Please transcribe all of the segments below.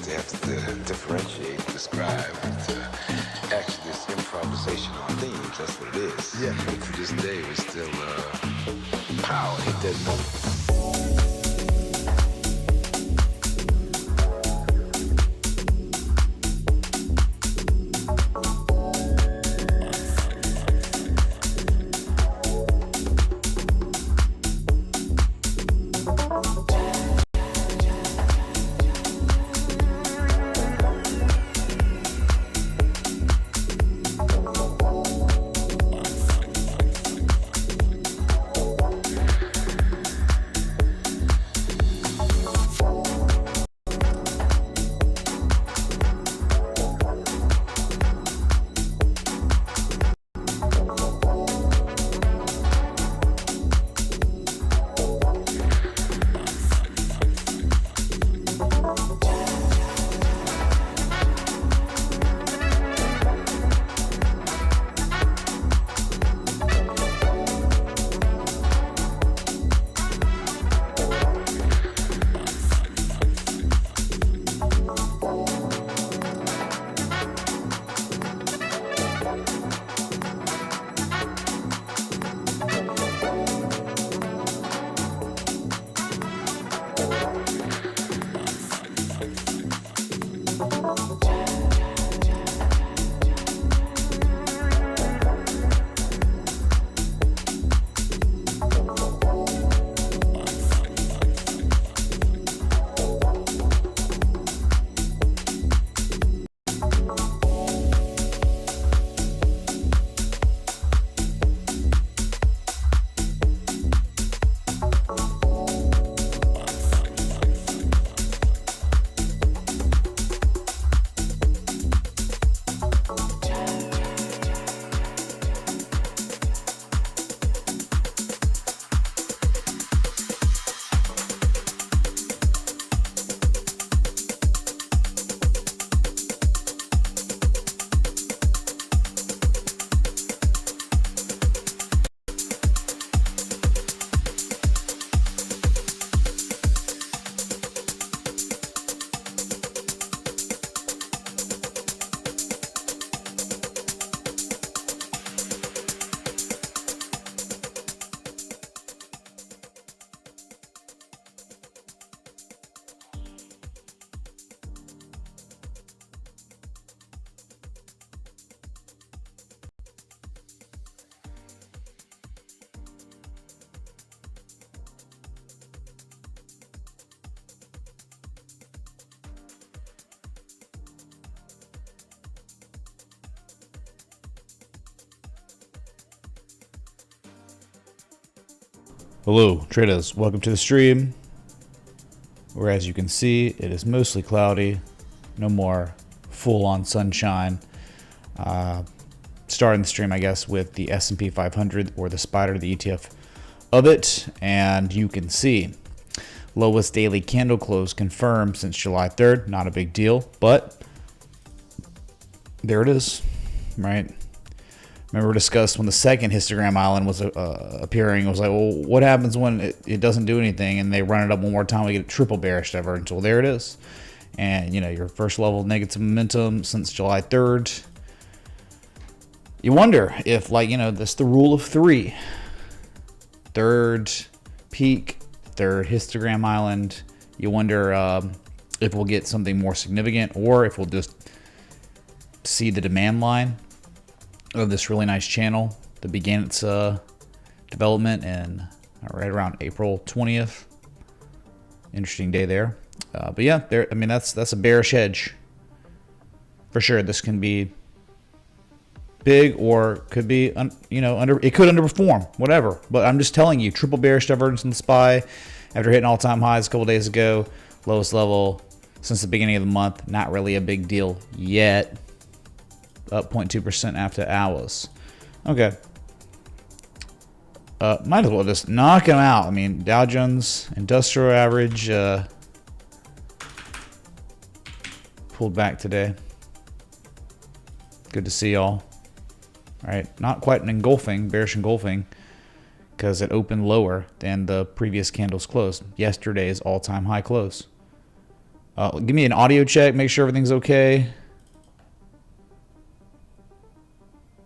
they have to differentiate, describe. It's actually this improvisation on themes. That's what it is. Yeah. And to this day, we still power hit that moment. Hello traders, welcome to the stream, where as you can see it is mostly cloudy, no more full-on sunshine. Starting the stream I guess with the S&P 500, or the spider, the ETF of it, and you can see lowest daily candle close confirmed since July 3rd. Not a big deal, but there it is, right? Remember, we discussed when the second histogram island was appearing. It was like, well, what happens when it doesn't do anything and they run it up one more time? We get a triple bearish divergence. Well, there it is. And, you know, your first level of negative momentum since July 3rd. You wonder if, like, you know, that's the rule of three. Third peak, third histogram island. You wonder if we'll get something more significant, or if we'll just see the demand line of this really nice channel that began its development in right around April 20th. Interesting day there. But yeah, there. I mean, that's a bearish edge for sure. This can be big, or could be it could underperform, whatever. But I'm just telling you, triple bearish divergence in the SPY after hitting all-time highs a couple days ago. Lowest level since the beginning of the month. Not really a big deal yet. Up 0.2% after hours. Okay. Might as well just knock them out. I mean, Dow Jones Industrial Average pulled back today. Good to see y'all. All right, not quite an engulfing, bearish engulfing, because it opened lower than the previous candle's close. Yesterday's all-time high close. Give me an audio check. Make sure everything's okay.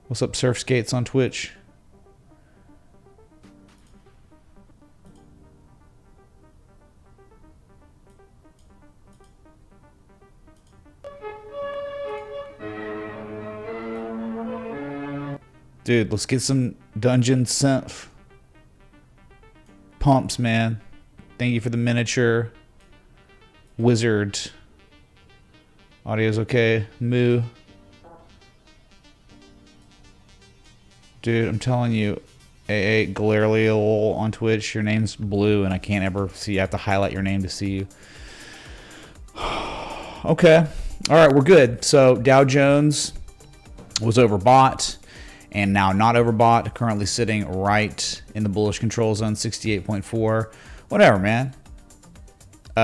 What's up, Surf Skates on Twitch? Dude, let's get some Dungeon Synth pumps, man. Thank you for the miniature. Wizard. Audio's okay. Moo. Dude, I'm telling you, AA Galerial on Twitch, your name's blue and I can't ever see. I have to highlight your name to see you. Okay. All right, we're good. So Dow Jones was overbought and now not overbought. Currently sitting right in the bullish control zone, 68.4. Whatever, man.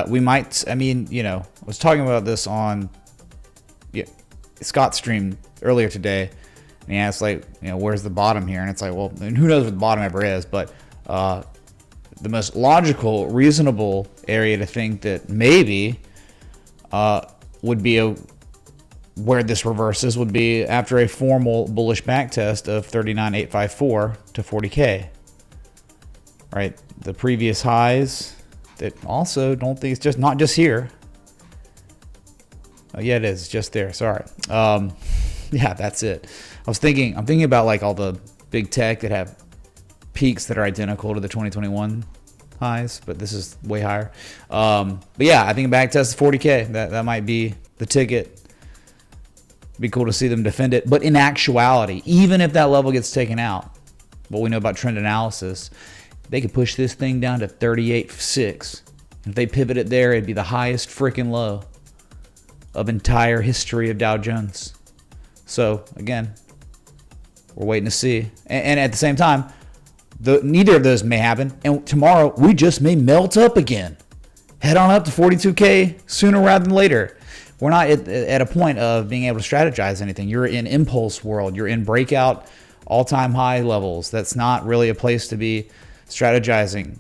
We might, I mean, you know, I was talking about this on Scott's stream earlier today. And he asked, like, you know, where's the bottom here? And it's like, well, who knows what the bottom ever is. But the most logical, reasonable area to think that maybe would be where this reverses would be after a formal bullish backtest of 39,854 to 40K. Right? The previous highs that also don't think it's just not just here. Oh, yeah, it is just there. Sorry. Yeah, that's it. I'm thinking about like all the big tech that have peaks that are identical to the 2021 highs, but this is way higher. But yeah, I think a back test is 40K. That might be the ticket. Be cool to see them defend it. But in actuality, even if that level gets taken out, what we know about trend analysis, they could push this thing down to 38.6. If they pivot it there, it'd be the highest freaking low of entire history of Dow Jones. So again, we're waiting to see. And at the same time, neither of those may happen. And tomorrow, we just may melt up again. Head on up to 42K sooner rather than later. We're not at a point of being able to strategize anything. You're in impulse world. You're in breakout all-time high levels. That's not really a place to be strategizing.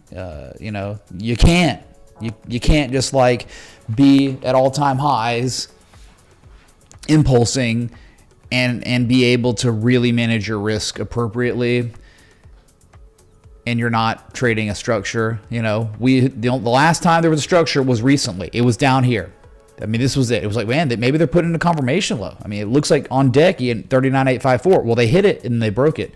You know, you can't. You can't just like be at all-time highs impulsing and be able to really manage your risk appropriately, and you're not trading a structure. You know, the last time there was a structure was recently. It was down here. I mean, this was it. It was like, man, maybe they're putting in a confirmation low. I mean, it looks like on deck you had 39,854. Well, they hit it and they broke it,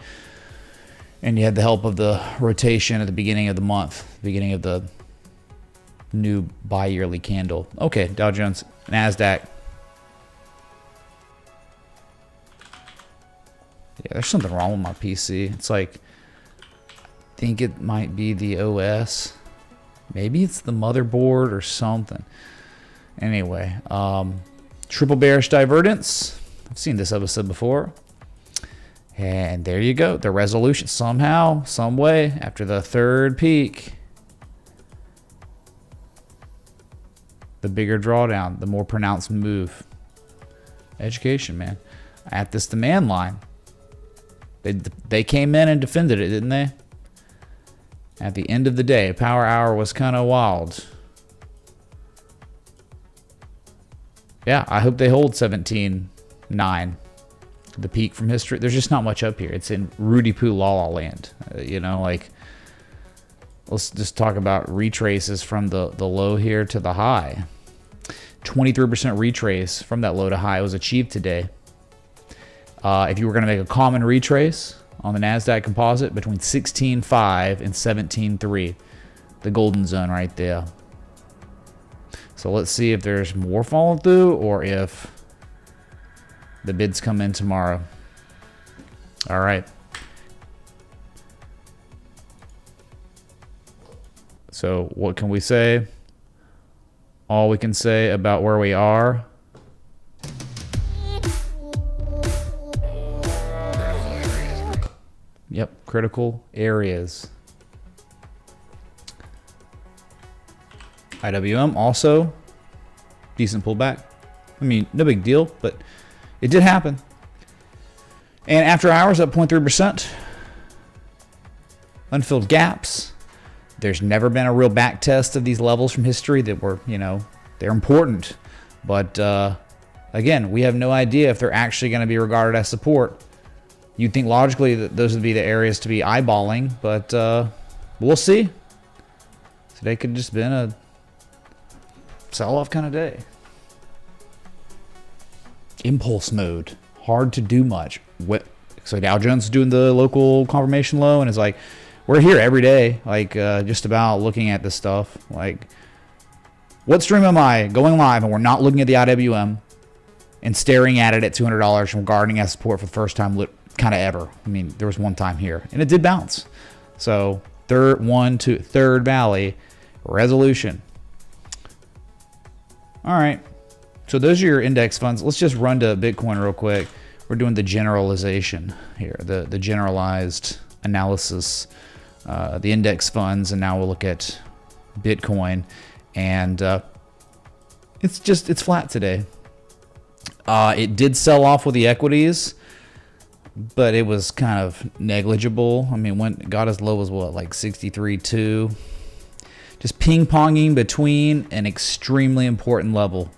and you had the help of the rotation at the beginning of the month, beginning of the new bi-yearly candle. Okay, Dow Jones, NASDAQ. Yeah, there's something wrong with my PC. It's like, I think it might be the OS. Maybe it's the motherboard or something. Anyway, triple bearish divergence. I've seen this episode before. And there you go. The resolution somehow, some way, after the third peak. The bigger drawdown, the more pronounced move. Education, man. At this demand line. They came in and defended it, didn't they? At the end of the day, power hour was kind of wild. Yeah, I hope they hold 17.9. The peak from history. There's just not much up here. It's in Rudy Poo La La land. You know, like, let's just talk about retraces from the low here to the high. 23% retrace from that low to high was achieved today. If you were going to make a common retrace on the NASDAQ composite between 16.5 and 17.3, the golden zone right there. So let's see if there's more follow through or if the bids come in tomorrow. All right. So what can we say? All we can say about where we are. Yep, critical areas. IWM also decent pullback. I mean, no big deal, but it did happen. And after hours up 0.3%. Unfilled gaps. There's never been a real back test of these levels from history that were, you know, They're important. But again, we have no idea if they're actually going to be regarded as support. You'd think logically that those would be the areas to be eyeballing, but we'll see. Today could have just been a sell-off kind of day. Impulse mode. Hard to do much. So Dow Jones is doing the local confirmation low, and it's like, we're here every day, like just about looking at this stuff. Like, what stream am I going live and we're not looking at the IWM and staring at it at $200 and regarding as support for the first time kind of ever? I mean, there was one time here, and it did bounce. So third valley resolution. All right. So those are your index funds. Let's just run to Bitcoin real quick. We're doing the generalization here, the generalized analysis, the index funds, and now we'll look at Bitcoin. And it's flat today. It did sell off with the equities, but it was kind of negligible. I mean, it got as low as what, like 63.2. Just ping-ponging between an extremely important level.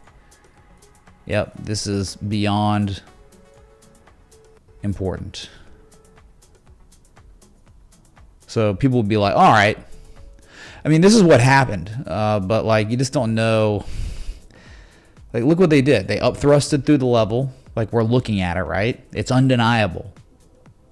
Yep, this is beyond important. So people would be like, all right. I mean, this is what happened, but like, you just don't know. Like, look what they did. They up-thrusted through the level. Like, we're looking at it, right? It's undeniable.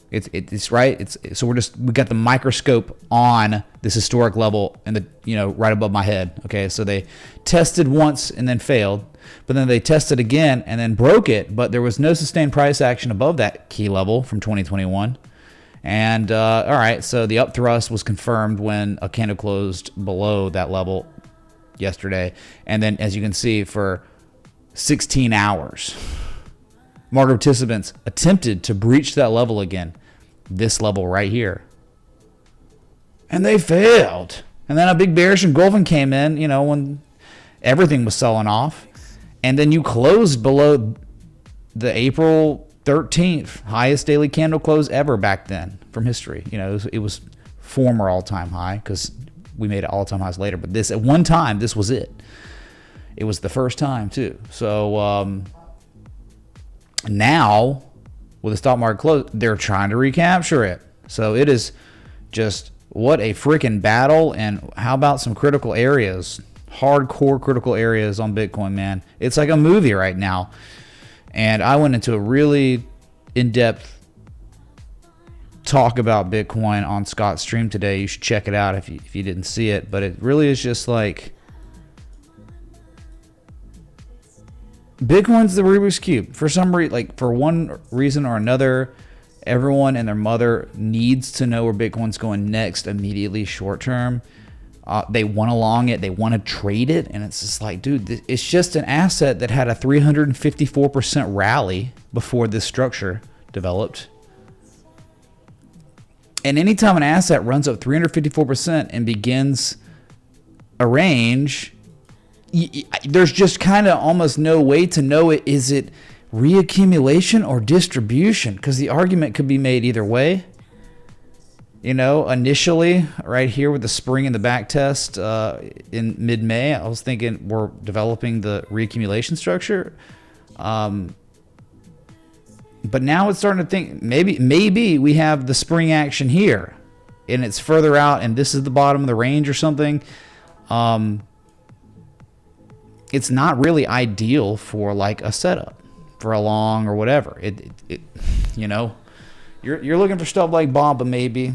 It's right. So we got the microscope on this historic level and right above my head. Okay, so they tested once and then failed, but then they tested again and then broke it. But there was no sustained price action above that key level from 2021. And all right, so the up thrust was confirmed when a candle closed below that level yesterday, and then as you can see, for 16 hours, market participants attempted to breach that level again. This level right here, and they failed. And then a big bearish engulfing came in, when everything was selling off, and then you closed below the April 13th highest daily candle close ever back then from history. It was former all-time high, because we made it all-time highs later, but this, at one time, this was it. It was the first time too. So now, with the stock market close, they're trying to recapture it. So it is just, what a freaking battle. And how about some critical areas, hardcore critical areas on Bitcoin, man? It's like a movie right now. And I went into a really in-depth talk about Bitcoin on Scott's stream today. You should check it out if you didn't see it. But it really is just like, Bitcoin's the Rubik's Cube. For some reason, like for one reason or another, everyone and their mother needs to know where Bitcoin's going next immediately, short term. They want to long it. They want to trade it. And it's just like, dude, it's just an asset that had a 354% rally before this structure developed. And anytime an asset runs up 354% and begins a range, there's just kind of almost no way to know it. Is it reaccumulation or distribution? Because the argument could be made either way. Initially, right here with the spring and the back test in mid-May, I was thinking we're developing the reaccumulation structure. But now it's starting to think maybe we have the spring action here, and it's further out, and this is the bottom of the range or something. It's not really ideal for like a setup for a long or whatever. You're looking for stuff like BABA maybe,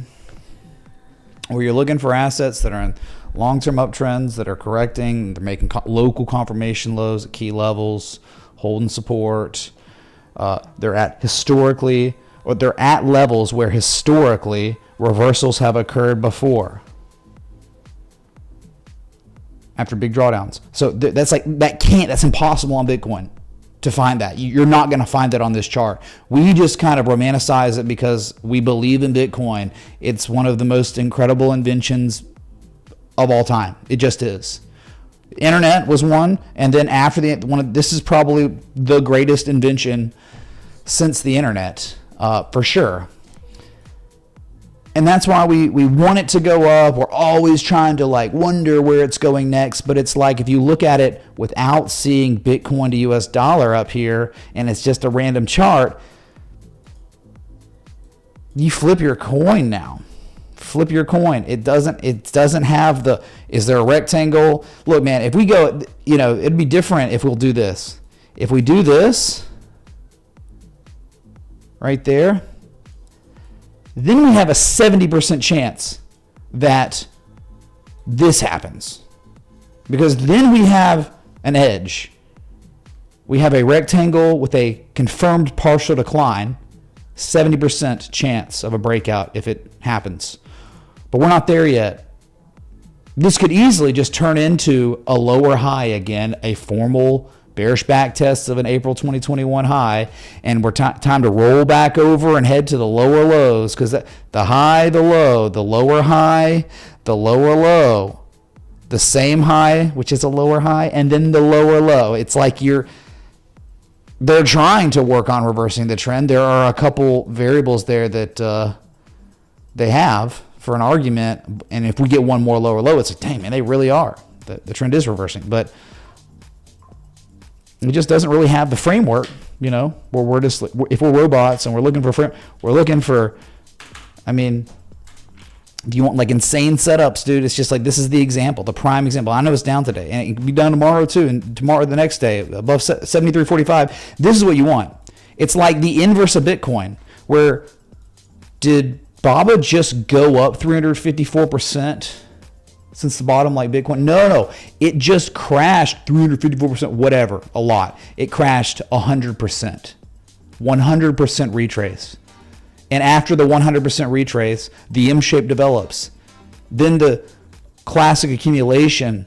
or you're looking for assets that are in long-term uptrends that are correcting. They're making local confirmation lows at key levels, holding support. They're at levels where historically reversals have occurred before, after big drawdowns. So that's impossible on Bitcoin to find that. You're not going to find that on this chart. We just kind of romanticize it because we believe in Bitcoin. It's one of the most incredible inventions of all time. It just is. The internet was one, and then after this is probably the greatest invention since the internet, for sure. And that's why we want it to go up. We're always trying to like wonder where it's going next. But it's like if you look at it without seeing Bitcoin to US dollar up here and it's just a random chart, you flip your coin now. Flip your coin. It doesn't have the, is there a rectangle? Look, man, if we go, it'd be different if we'll do this. If we do this right there, then we have a 70% chance that this happens. Because then we have an edge. We have a rectangle with a confirmed partial decline, 70% chance of a breakout if it happens. But we're not there yet. This could easily just turn into a lower high again, a formal bearish back test of an April 2021 high, and we're time to roll back over and head to the lower lows, because the high, the low, the lower high, the lower low, the same high, which is a lower high, and then the lower low. It's like they're trying to work on reversing the trend. There are a couple variables there that they have for an argument, and if we get one more lower low, it's like, dang, man, they really are. The trend is reversing, but it just doesn't really have the framework, where we're just, if we're robots and we're looking for, do you want like insane setups, dude? It's just like, this is the example, the prime example. I know it's down today and it can be down tomorrow too. And tomorrow, the next day, above 73.45. This is what you want. It's like the inverse of Bitcoin, where did BABA just go up 354% since the bottom like Bitcoin? No. It just crashed 354%, whatever, a lot. It crashed 100%. 100% retrace. And after the 100% retrace, the M shape develops. Then the classic accumulation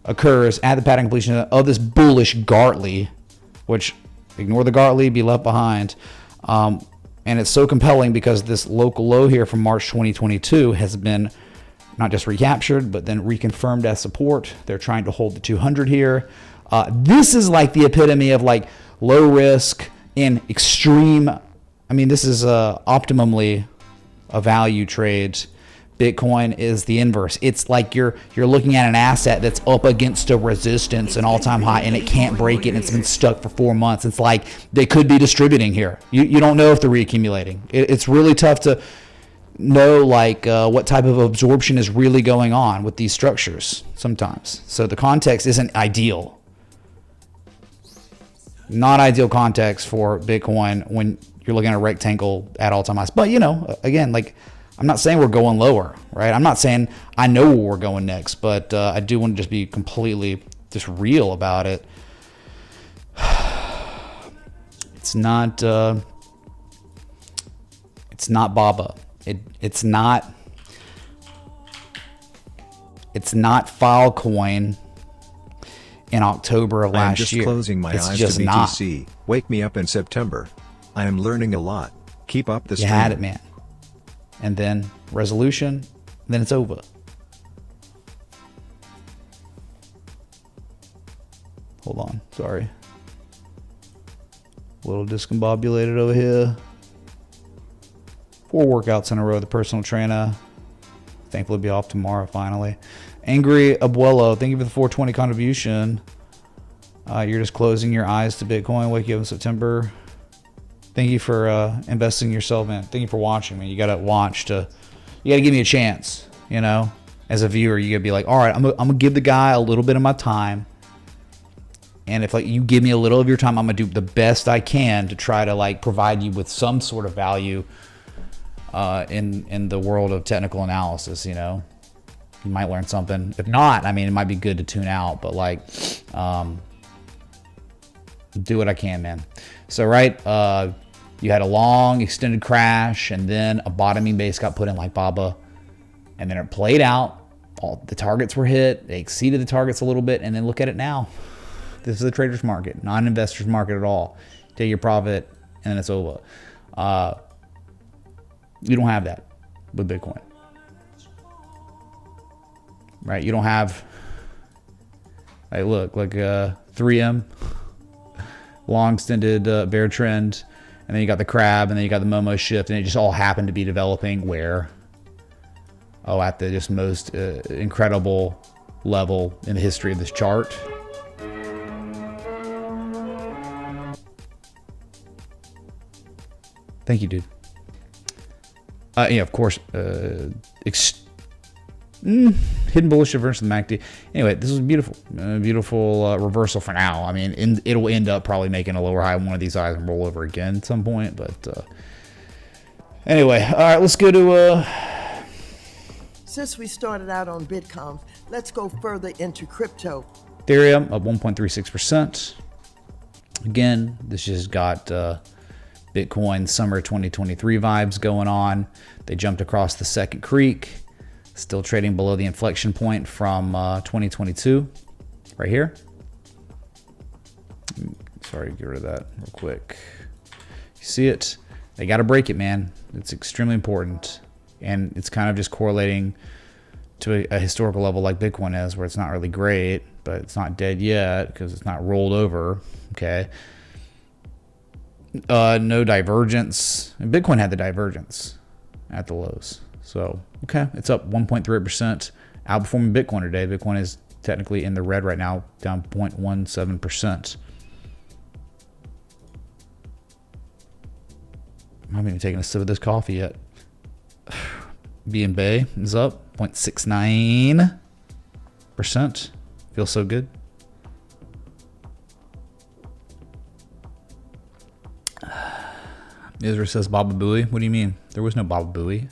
occurs at the pattern completion of this bullish Gartley, which, ignore the Gartley, be left behind. And it's so compelling because this local low here from March 2022 has been not just recaptured, but then reconfirmed as support. They're trying to hold the 200 here. This is like the epitome of like low risk and extreme. This is optimally a value trade. Bitcoin is the inverse. It's like you're looking at an asset that's up against a resistance, an all-time high, and it can't break it, and it's been stuck for 4 months. It's like they could be distributing here. You don't know if they're reaccumulating. It's really tough to know what type of absorption is really going on with these structures sometimes. So the context isn't ideal. Not ideal context for Bitcoin when you're looking at a rectangle at all-time highs. But, again, I'm not saying we're going lower, right? I'm not saying I know where we're going next, but I do want to just be completely just real about it. It's not BABA. It's not Filecoin in October of last year. I'm just closing my eyes to BTC. Wake me up in September. I am learning a lot. Keep up the stream. You had it, man. And then resolution, then it's over. Hold on, sorry. A little discombobulated over here. 4 workouts in a row, the personal trainer. Thankfully be off tomorrow finally. Angry Abuelo, thank you for the 420 contribution. You're just closing your eyes to Bitcoin. Wake you up in September. Thank you for investing yourself in. Thank you for watching me. You gotta give me a chance. As a viewer, you gotta be like, all right, I'm gonna give the guy a little bit of my time. And if you give me a little of your time, I'm gonna do the best I can to try to provide you with some sort of value in the world of technical analysis. You might learn something. If not, it might be good to tune out. But do what I can, man. So you had a long extended crash, and then a bottoming base got put in like BABA, and then it played out. All the targets were hit. They exceeded the targets a little bit, and then look at it now. This is a trader's market, not an investor's market at all. Take your profit, and then it's over. You don't have that with Bitcoin, right? You don't have. Look, 3M, long extended bear trend. And then you got the crab, and then you got the Momo shift, and it just all happened to be developing where at the just most incredible level in the history of this chart. Thank you, dude. Yeah, of course, hidden bullish reversal of the MACD. Anyway, this is a beautiful, beautiful reversal for now. I mean, it'll end up probably making a lower high on one of these eyes and roll over again at some point. But anyway, all right, let's go to... Since we started out on Bitcoin, let's go further into crypto. Ethereum up 1.36%. Again, this just got Bitcoin summer 2023 vibes going on. They jumped across the second creek. Still trading below the inflection point from 2022, right here. Sorry, get rid of that real quick. You see it? They got to break it, man. It's extremely important. And it's kind of just correlating to a historical level like Bitcoin is, where it's not really great, but it's not dead yet because it's not rolled over, okay? No divergence. And Bitcoin had the divergence at the lows. So, okay, it's up 1.38%, outperforming Bitcoin today. Bitcoin is technically in the red right now, down 0.17%. I haven't even taken a sip of this coffee yet. BNB is up 0.69%. Feels so good. Israel says Baba Booey. What do you mean? There was no Baba Booey.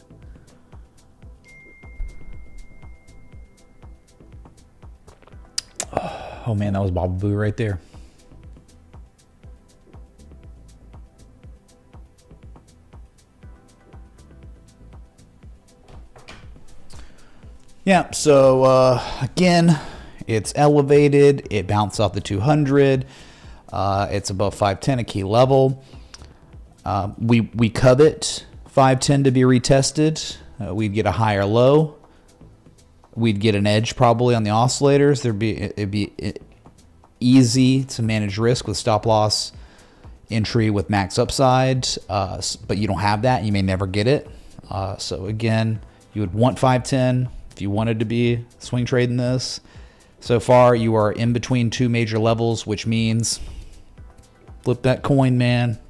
Oh man, that was Baba Booey right there. Yeah, so again, it's elevated. It bounced off the 200. It's above 510, a key level. We covet 510 to be retested. We'd get a higher low. We'd get an edge probably on the oscillators. It'd be easy to manage risk with stop loss entry with max upside, but you don't have that. You may never get it. So again, you would want 510 if you wanted to be swing trading this. So far, you are in between two major levels, which means flip that coin, man.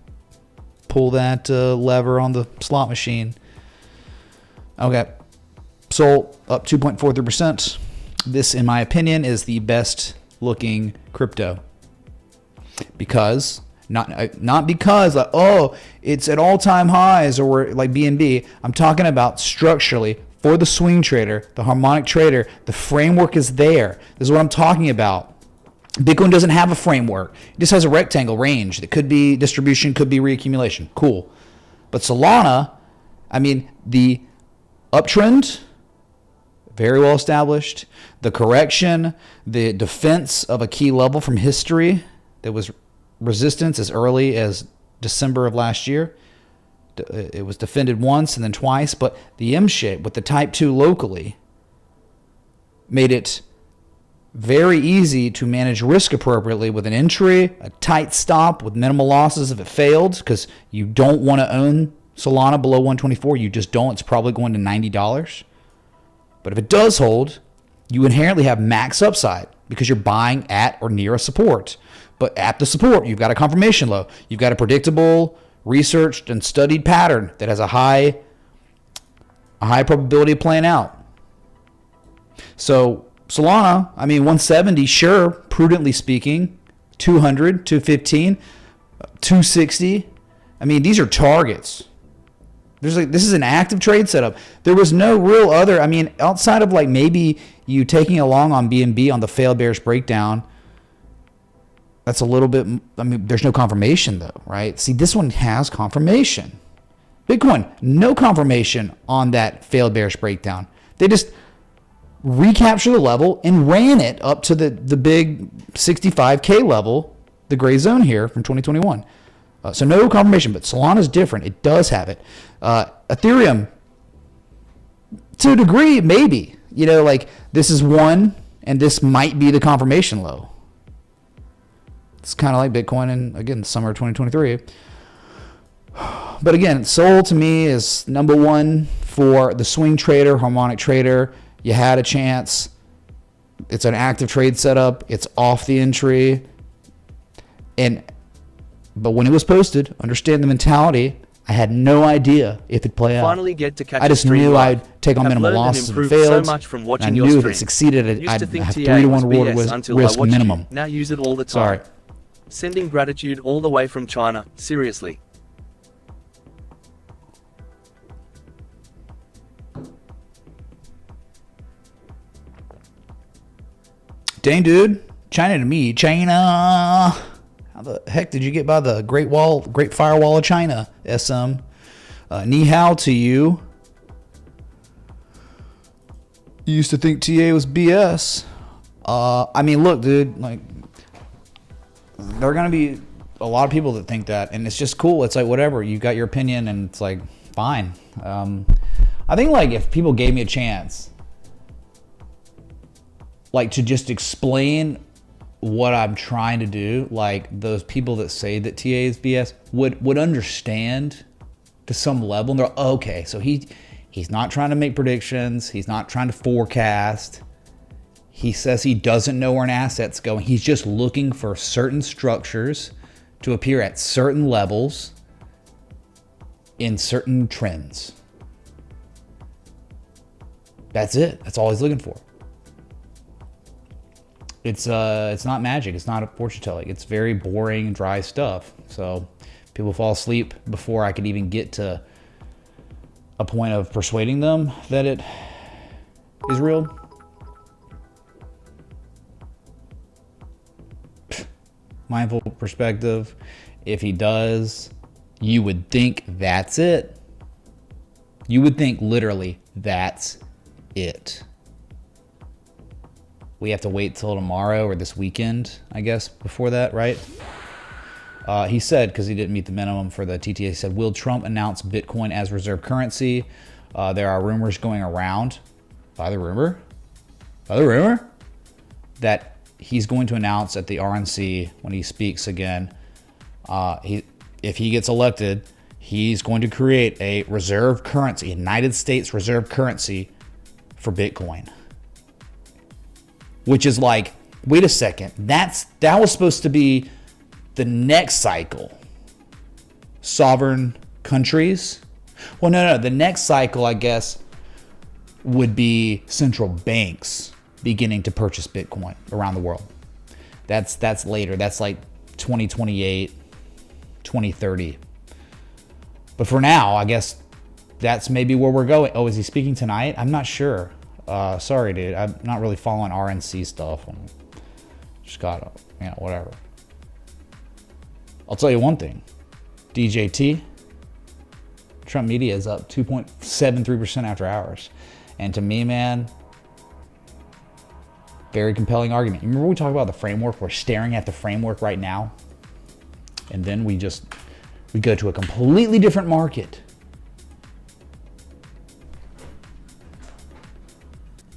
Pull that lever on the slot machine. Okay. So up 2.43%. This, in my opinion, is the best looking crypto. Because, not because, like, oh, it's at all-time highs or like BNB. I'm talking about structurally for the swing trader, the harmonic trader. The framework is there. This is what I'm talking about. Bitcoin doesn't have a framework. It just has a rectangle range. That could be distribution, could be reaccumulation. Cool. But Solana, I mean, the uptrend, very well established. The correction, the defense of a key level from history that was resistance as early as December of last year. It was defended once and then twice, but the M shape with the type 2 locally made it very easy to manage risk appropriately with an entry, a tight stop with minimal losses if it failed, because you don't want to own Solana below 124. You just don't. It's probably going to $90. But if it does hold, you inherently have max upside because you're buying at or near a support. But at the support, you've got a confirmation low. You've got a predictable, researched, and studied pattern that has a high probability of playing out. So Solana, I mean, 170, sure, prudently speaking, 200, 215, 260. I mean, these are targets. This is an active trade setup. There was no real other, I mean, outside of like maybe you taking along on BNB on the failed bearish breakdown. That's a little bit, I mean, there's no confirmation though, right? See, this one has confirmation. Bitcoin, no confirmation on that failed bearish breakdown. They just recaptured the level and ran it up to the big 65K level, the gray zone here from 2021. So no confirmation, but Solana's different. It does have it. Ethereum, to a degree, maybe. You know, like this is one, and this might be the confirmation low. It's kind of like Bitcoin in, again, summer of 2023. But again, Sol to me is number one for the swing trader, harmonic trader, you had a chance. It's an active trade setup. It's off the entry. But when it was posted, understand the mentality. I had no idea if it'd play out. Finally get to catch I just knew I'd take on minimal losses and failed. So much from And watching I your knew if stream. it succeeded, Used I'd to think have TA 3 to 1 was reward BS until risk I watched minimum. You. Now use it all the time. Sorry. Sending gratitude all the way from China. Seriously. Dang, dude. China to me. China. How the heck did you get by the Great Firewall of China, SM? Ni hao to you. You used to think TA was BS. I mean, look, dude. Like, there are going to be a lot of people that think that, and it's just cool. It's like, whatever. You got your opinion, and it's like, fine. I think, like, if people gave me a chance, like, to just explain what I'm trying to do, like, those people that say that TA is BS would understand to some level. And they're, oh, okay, so he's not trying to make predictions. He's not trying to forecast. He says he doesn't know where an asset's going. He's just looking for certain structures to appear at certain levels in certain trends. That's it. That's all he's looking for. It's not magic. It's not a fortune telling. It's very boring, dry stuff. So people fall asleep before I could even get to a point of persuading them that it is real. Mindful perspective. If he does, you would think that's it. You would think literally that's it. We have to wait till tomorrow or this weekend, I guess, before that, right? He said, because he didn't meet the minimum for the TTA, he said, will Trump announce Bitcoin as reserve currency? There are rumors going around, by the rumor, that he's going to announce at the RNC when he speaks again, if he gets elected, he's going to create a reserve currency, United States reserve currency for Bitcoin. Which is like, wait a second, that was supposed to be the next cycle. Sovereign countries? Well, no, the next cycle, I guess, would be central banks beginning to purchase Bitcoin around the world. That's later. That's like 2028, 2030. But for now, I guess that's maybe where we're going. Oh, is he speaking tonight? I'm not sure. Sorry, dude. I'm not really following RNC stuff. Just gotta, whatever. I'll tell you one thing. DJT, Trump Media is up 2.73% after hours. And to me, man, very compelling argument. You remember we talked about the framework? We're staring at the framework right now. And then we go to a completely different market.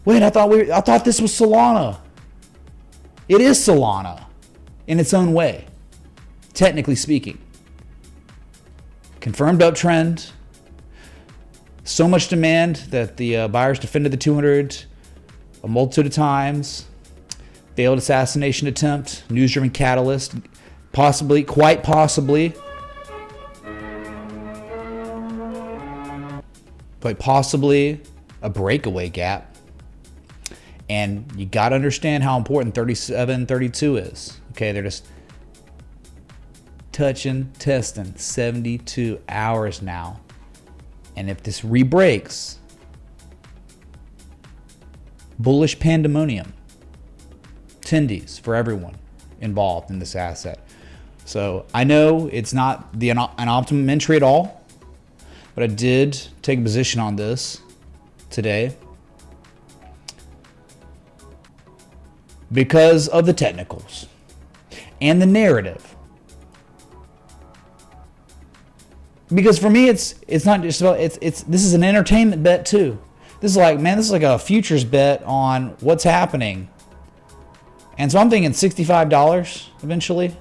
Wait, I thought this was Solana. It is Solana in its own way, technically speaking. Confirmed uptrend. So much demand that the buyers defended the 200 a multitude of times. Failed assassination attempt. News-driven catalyst. Possibly, quite possibly. Quite possibly a breakaway gap. And you got to understand how important 37, 32 is. Okay, they're just testing 72 hours now. And if this re-breaks, bullish pandemonium. Tendies for everyone involved in this asset. So I know it's not an optimum entry at all, but I did take a position on this today. Because of the technicals and the narrative. Because for me, it's not just about this is an entertainment bet too. This is like a futures bet on what's happening. And so I'm thinking $65 eventually,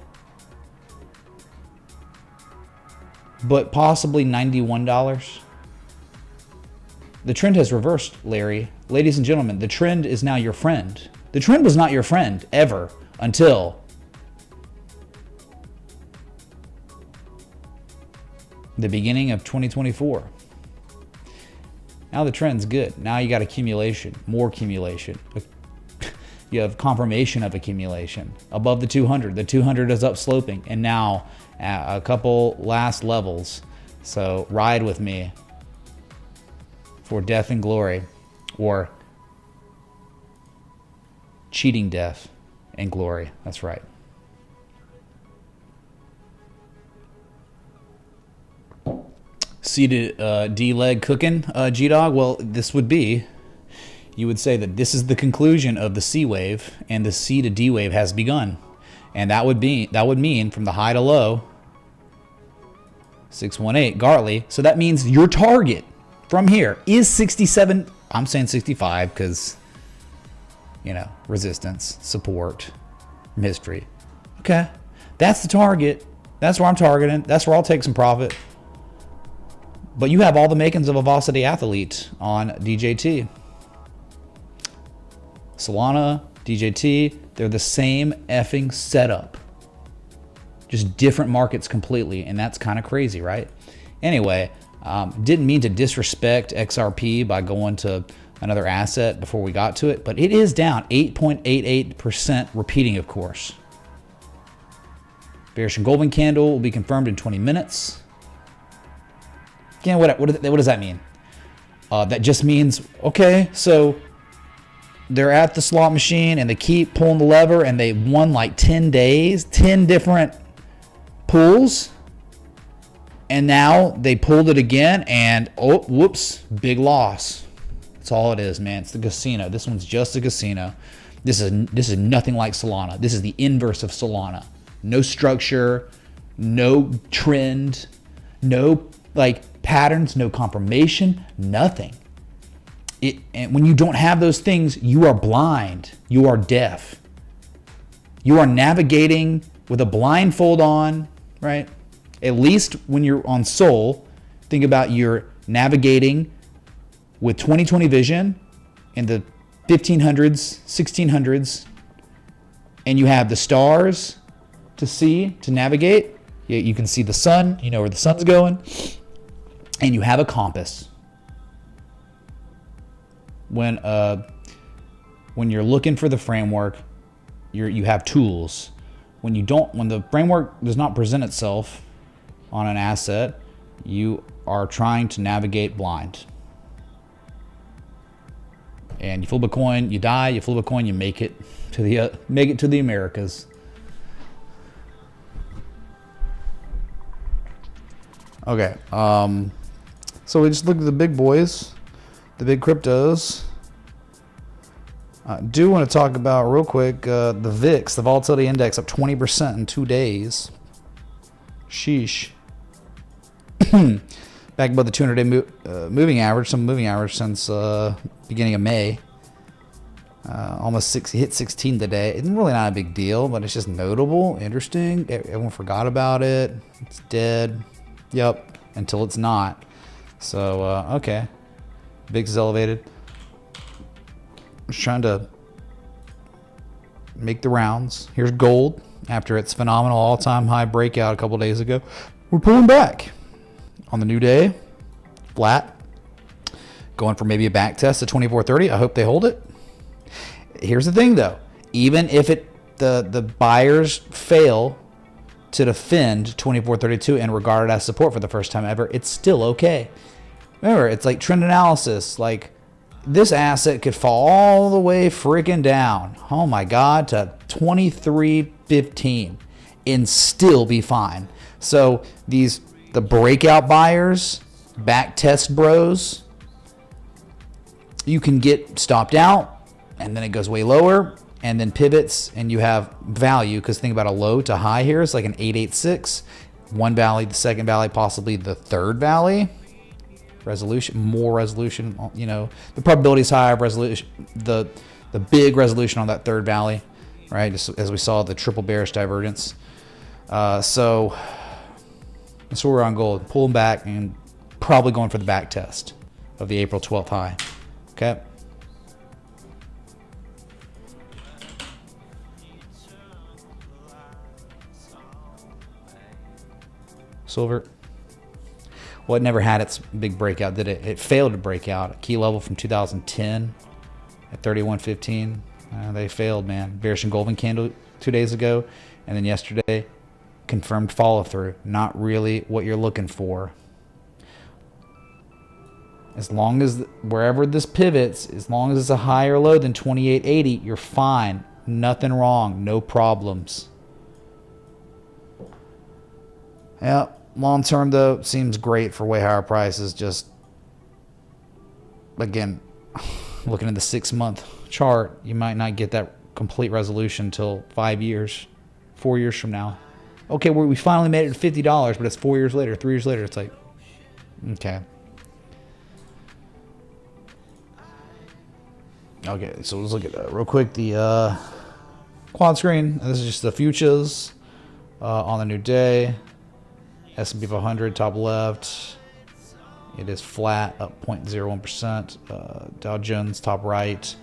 but possibly $91. The trend has reversed, Larry. Ladies and gentlemen, the trend is now your friend. The trend was not your friend ever until the beginning of 2024. Now the trend's good. Now you got accumulation, more accumulation. You have confirmation of accumulation above the 200. The 200 is upsloping, and now at a couple last levels. So ride with me for death and glory, or cheating death and glory. That's right. C to D leg cooking, G-Dog? Well, this would be, you would say that this is the conclusion of the C wave, and the C to D wave has begun. And that would mean from the high to low, 618 Gartley. So that means your target from here is 67. I'm saying 65 because, you know, resistance, support, history. Okay, that's the target. That's where I'm targeting. That's where I'll take some profit. But you have all the makings of a Velocity athlete on DJT. Solana, DJT, they're the same effing setup. Just different markets completely, and that's kind of crazy, right? Anyway, didn't mean to disrespect XRP by going to another asset before we got to it, but it is down 8.88%, repeating, of course. Bearish engulfing candle will be confirmed in 20 minutes. Again, what does that mean? That just means, okay, so they're at the slot machine and they keep pulling the lever and they won like 10 days, 10 different pulls. And now they pulled it again and, oh, whoops, big loss. That's all it is, man. It's the casino. This one's just a casino. This is nothing like Solana. This is the inverse of Solana. No structure, no trend, no like patterns, no confirmation, nothing. And when you don't have those things, you are blind. You are deaf. You are navigating with a blindfold on, right? At least when you're on Sol, think about you're navigating with 20/20 vision in the 1500s, 1600s, and you have the stars to see, to navigate. You can see the sun, you know where the sun's going, and you have a compass. When you're looking for the framework, you have tools. When the framework does not present itself on an asset, you are trying to navigate blind. And you flip a coin, you die. You flip a coin, you make it to the Americas. Okay. So we just look at the big boys, the big cryptos. I do want to talk about real quick the VIX, the volatility index, up 20% in 2 days. Sheesh. Back above the 200-day moving average, some moving average since beginning of May. Almost hit 16 today. It's really not a big deal, but it's just notable, interesting. Everyone forgot about it. It's dead. Yep, until it's not. So, okay. VIX is elevated. Just trying to make the rounds. Here's gold after its phenomenal all-time high breakout a couple days ago. We're pulling back on the new day. Flat. Going for maybe a back test at 2430. I hope they hold it. Here's the thing, though. Even if the buyers fail to defend 2432 and regard it as support for the first time ever, it's still okay. Remember, it's like trend analysis. Like, this asset could fall all the way freaking down, oh my God, to 2315 and still be fine. So the breakout buyers, back test bros, you can get stopped out and then it goes way lower and then pivots and you have value, because think about a low to high here. It's like an 886, one valley, the second valley, possibly the third valley. More resolution, you know, the probability is high of resolution, the big resolution on that third valley, right? Just as we saw the triple bearish divergence. So that's where we're on gold, pulling back and probably going for the back test of the April 12th high. Okay. Silver. Well, it never had its big breakout, did it? It failed to break out. A key level from 2010 at 31.15. They failed, man. Bearish and golden candle 2 days ago. And then yesterday, confirmed follow through. Not really what you're looking for. As long as wherever this pivots, as long as it's a higher low than 28.80, you're fine. Nothing wrong. No problems. Yeah. Long term, though, seems great for way higher prices. Just, again, looking at the 6-month chart, you might not get that complete resolution until 5 years, 4 years from now. Okay, we finally made it to $50, but it's 4 years later, 3 years later. It's like, okay. Okay, so let's look at real quick the quad screen. This is just the futures on the new day. S&P 500 top left, it is flat, up 0.01%. Dow Jones top right,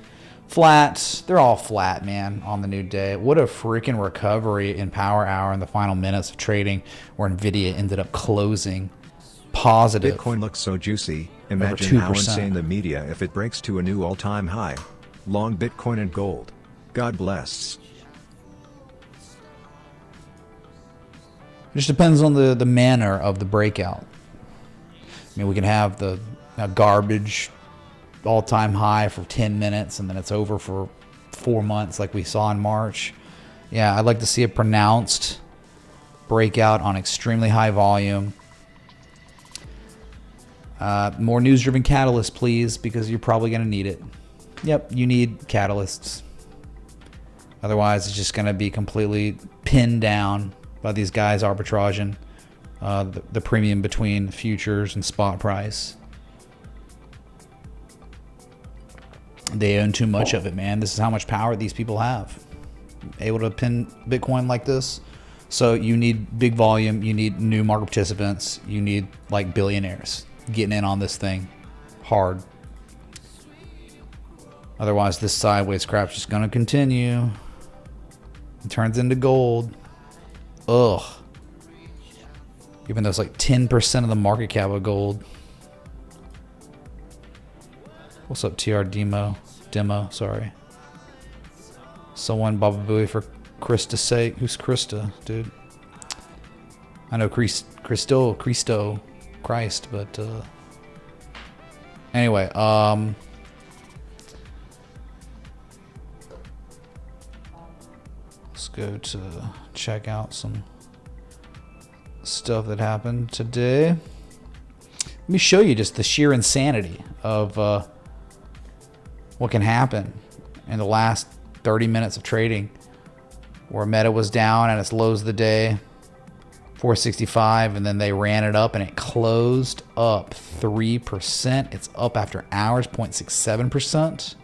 flat. They're all flat, man, on the new day. What a freaking recovery in power hour in the final minutes of trading, where Nvidia ended up closing positive. Bitcoin looks so juicy. Imagine how insane the media if it breaks to a new all-time high. Long Bitcoin and gold. God bless. It just depends on the manner of the breakout. I mean, we can have the garbage all-time high for 10 minutes and then it's over for 4 months like we saw in March. Yeah, I'd like to see a pronounced breakout on extremely high volume. More news-driven catalysts, please, because you're probably going to need it. Yep, you need catalysts. Otherwise, it's just going to be completely pinned down by these guys arbitraging the premium between futures and spot price. They own too much of it, man. This is how much power these people have. Able to pin Bitcoin like this. So you need big volume. You need new market participants. You need like billionaires getting in on this thing hard. Otherwise, this sideways crap's just going to continue. It turns into gold. Ugh. Even though it's like 10% of the market cap of gold. What's up, TR Demo, sorry. Someone Baba Booey for Krista's sake. Who's Krista, dude? I know Christ, but anyway, let's go to check out some stuff that happened today. Let me show you just the sheer insanity of what can happen in the last 30 minutes of trading, where Meta was down at its lows of the day, 465, and then they ran it up and it closed up 3%. It's up after hours, 0.67%.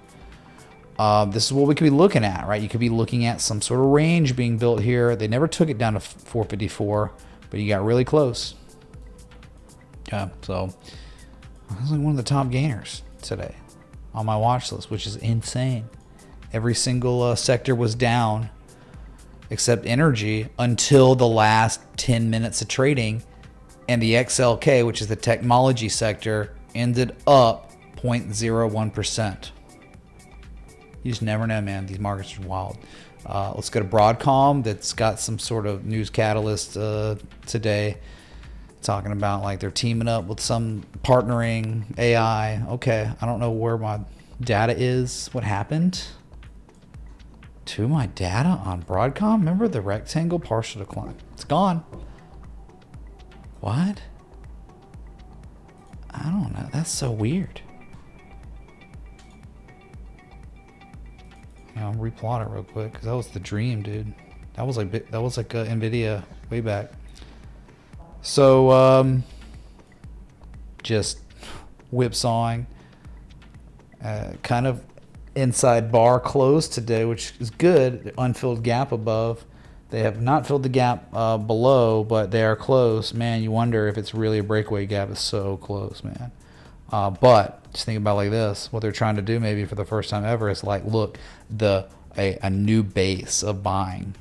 This is what we could be looking at, right? You could be looking at some sort of range being built here. They never took it down to 454, but you got really close. Yeah, so I was like one of the top gainers today on my watch list, which is insane. Every single sector was down except energy until the last 10 minutes of trading, and the XLK, which is the technology sector, ended up 0.01%. You just never know, man. These markets are wild. Let's go to Broadcom. That's got some sort of news catalyst today, talking about like they're teaming up with some partnering AI. Okay, I don't know where my data is. What happened to my data on Broadcom? Remember the rectangle partial decline? It's gone. What? I don't know. That's so weird. Yeah, I'll replot it real quick because that was the dream, dude. That was like Nvidia way back. So just whipsawing. Kind of inside bar close today, which is good. The unfilled gap above. They have not filled the gap below, but they are close. Man, you wonder if it's really a breakaway gap. It's so close, man. But just think about it like this. What they're trying to do maybe for the first time ever is like, look, a new base of buying.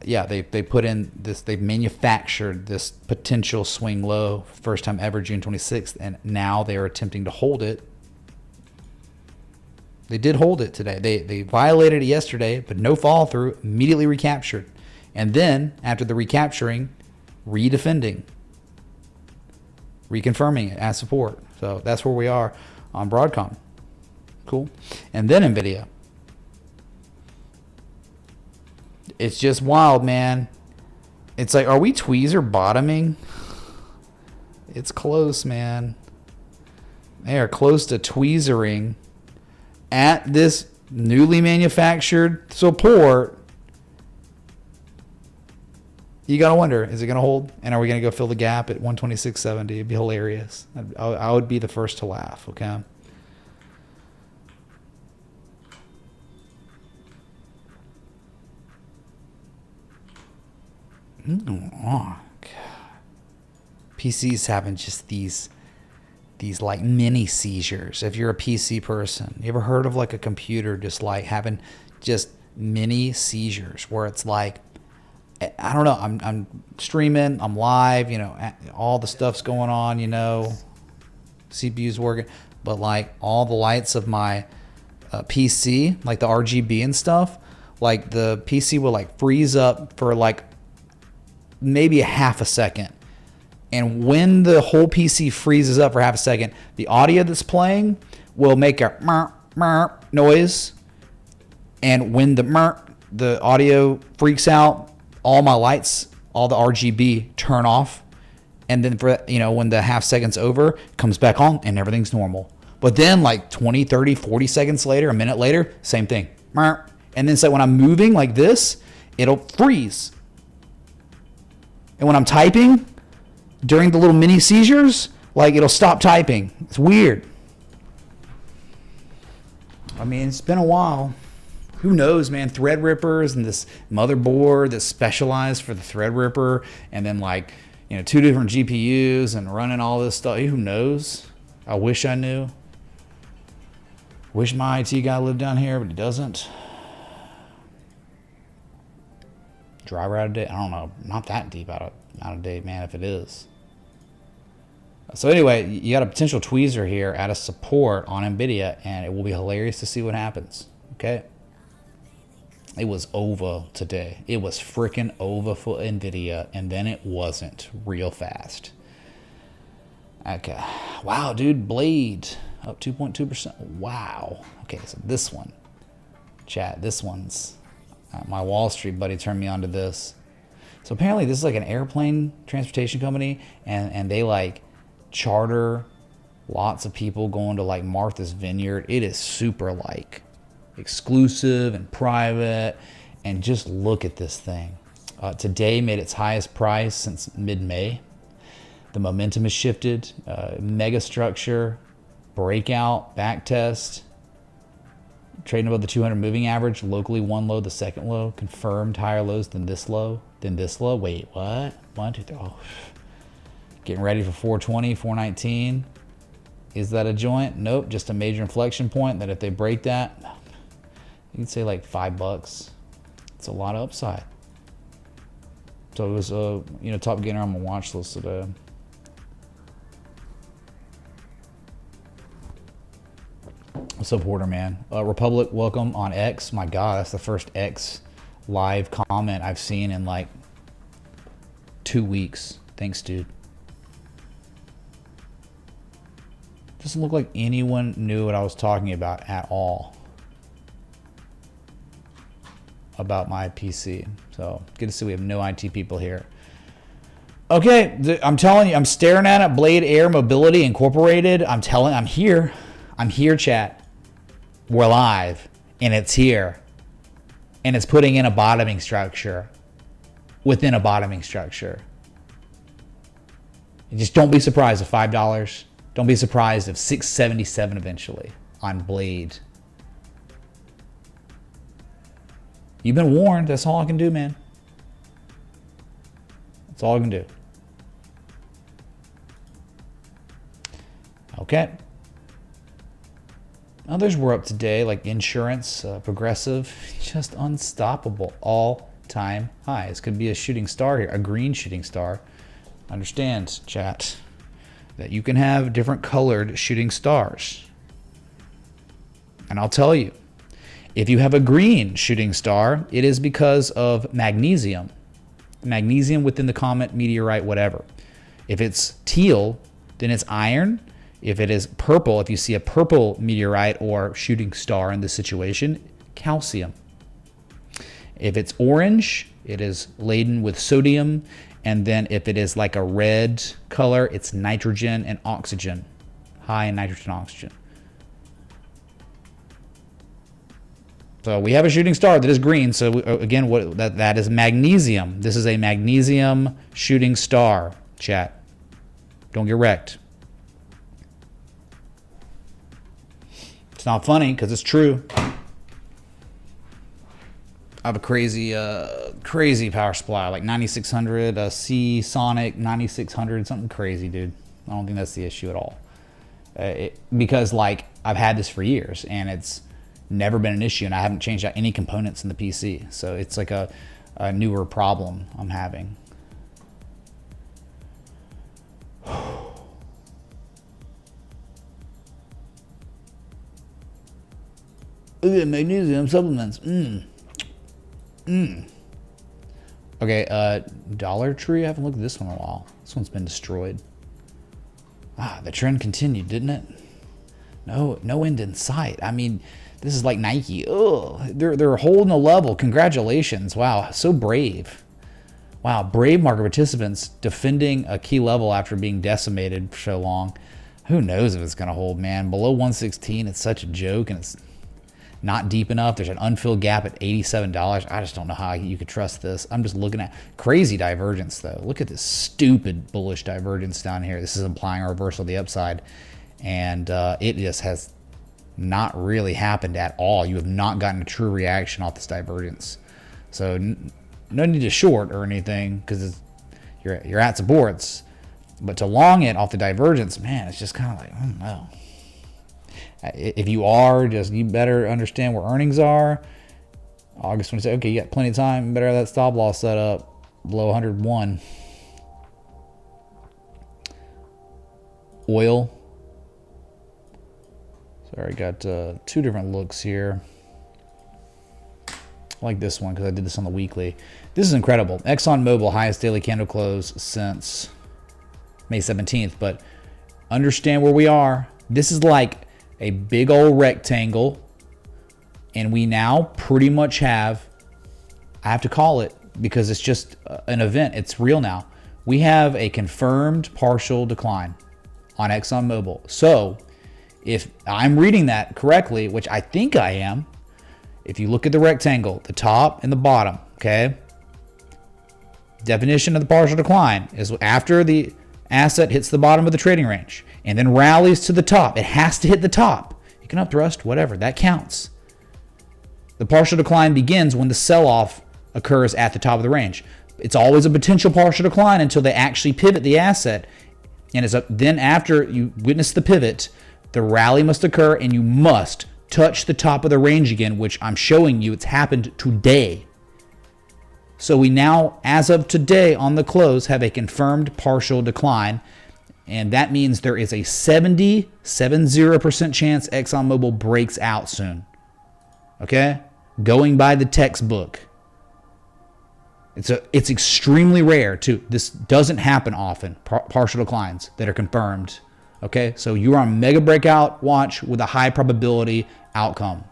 Yeah, they put in this, they've manufactured this potential swing low, first time ever, June 26th, and now they are attempting to hold it. They did hold it today. They violated it yesterday, but no follow through, immediately recaptured. And then, after the recapturing, redefending, reconfirming it as support. So that's where we are on Broadcom. Cool. And then Nvidia. It's just wild, man. It's like, are we tweezer bottoming? It's close, man. They are close to tweezering at this newly manufactured support. You got to wonder, is it going to hold? And are we going to go fill the gap at 126.70? It'd be hilarious. I would be the first to laugh, okay? Oh, God. PCs having just these like mini seizures. If you're a PC person, you ever heard of like a computer just like having just mini seizures where it's like, I don't know, I'm streaming, I'm live, you know, all the stuff's going on, you know, CPU's working, but like all the lights of my PC, like the RGB and stuff, like the PC will like freeze up for like maybe a half a second. And when the whole PC freezes up for half a second, the audio that's playing will make a murr, murr noise. And when the audio freaks out, all my lights, all the RGB turn off. And then for, you know, when the half second's over, it comes back on and everything's normal. But then like 20, 30, 40 seconds later, a minute later, same thing. And then it's like when I'm moving like this, it'll freeze. And when I'm typing, during the little mini seizures, like it'll stop typing. It's weird. I mean, it's been a while. Who knows, man? Threadrippers and this motherboard that's specialized for the Threadripper, and then like, you know, 2 different GPUs and running all this stuff. Who knows? I wish I knew. Wish my IT guy lived down here, but he doesn't. Driver out of date? I don't know. Not that deep out of date, man, if it is. So anyway, you got a potential tweezer here at a support on Nvidia, and it will be hilarious to see what happens. Okay? It was over today. It was freaking over for Nvidia, and then it wasn't real fast. Okay. Wow, dude, Blade up 2.2%. Wow. Okay, so this one, chat, this one's my Wall Street buddy turned me on to this. So apparently this is like an airplane transportation company, and they like charter lots of people going to like Martha's Vineyard. It is super like exclusive and private, and just look at this thing. Today made its highest price since mid-May. The momentum has shifted. Mega structure, breakout, back test, trading above the 200 moving average. Locally one low, the second low, confirmed higher lows than this low, Wait, what? 1, 2, 3. Oh. Getting ready for 420, 419. Is that a joint? Nope, just a major inflection point that if they break that, you could say like $5. It's a lot of upside. So it was a top gainer on my watch list today. What's up, Porter, man? Republic, welcome on X. My God, that's the first X live comment I've seen in like 2 weeks. Thanks, dude. Doesn't look like anyone knew what I was talking about at all about my PC. So good to see we have no IT people here. Okay, I'm telling you, I'm staring at it. Blade Air Mobility Incorporated. I'm here. I'm here, chat. We're live, and it's here. And it's putting in a bottoming structure within a bottoming structure. And just don't be surprised if $5. Don't be surprised if $6.77 eventually on Blade. You've been warned. That's all I can do, man. That's all I can do. Okay. Others were up today, like insurance, Progressive, just unstoppable, all-time highs. Could be a shooting star here, a green shooting star. Understand, chat, that you can have different colored shooting stars. And I'll tell you, if you have a green shooting star, it is because of magnesium. Magnesium within the comet, meteorite, whatever. If it's teal, then it's iron. If it is purple, if you see a purple meteorite or shooting star in this situation, calcium. If it's orange, it is laden with sodium. And then if it is like a red color, it's nitrogen and oxygen. High in nitrogen and oxygen. So we have a shooting star that is green. So again, that is magnesium. This is a magnesium shooting star, chat. Don't get wrecked. It's not funny because it's true. I have a crazy power supply, like 9600, C Sonic 9600, something crazy, dude. I don't think that's the issue at all. Because like I've had this for years and it's never been an issue, and I haven't changed out any components in the PC. So it's like a newer problem I'm having. Look at magnesium supplements. Okay, Dollar Tree. I haven't looked at this one in a while. This one's been destroyed. The trend continued, didn't it? No end in sight. I mean, this is like Nike. Ugh, they're holding a level. Congratulations. Wow, so brave. Wow, brave market participants defending a key level after being decimated for so long. Who knows if it's going to hold, man. Below 116, it's such a joke, and it's not deep enough. There's an unfilled gap at $87. I just don't know how you could trust this. I'm just looking at crazy divergence, though. Look at this stupid bullish divergence down here. This is implying a reversal of the upside, and it just has not really happened at all. You have not gotten a true reaction off this divergence. So no need to short or anything because you're at supports, but to long it off the divergence, man, it's just kind of like, I don't know. If you are, you better understand where earnings are. August 26th, okay, you got plenty of time. You better have that stop loss set up below 101. Oil. Sorry, I got two different looks here. I like this one because I did this on the weekly. This is incredible. ExxonMobil, highest daily candle close since May 17th. But understand where we are. This is like a big old rectangle, and we now pretty much have, I have to call it because it's just an event. It's real now. We have a confirmed partial decline on ExxonMobil. So if I'm reading that correctly, which I think I am, if you look at the rectangle, the top and the bottom, okay? Definition of the partial decline is after the asset hits the bottom of the trading range and then rallies to the top. It has to hit the top. You can upthrust, whatever, that counts. The partial decline begins when the sell-off occurs at the top of the range. It's always a potential partial decline until they actually pivot the asset. And then after you witness the pivot, the rally must occur and you must touch the top of the range again, which I'm showing you it's happened today. So we now, as of today on the close, have a confirmed partial decline. And that means there is a 70% chance ExxonMobil breaks out soon. Okay? Going by the textbook. It's extremely rare too. This doesn't happen often, partial declines that are confirmed. Okay? So you are on mega breakout watch with a high probability outcome.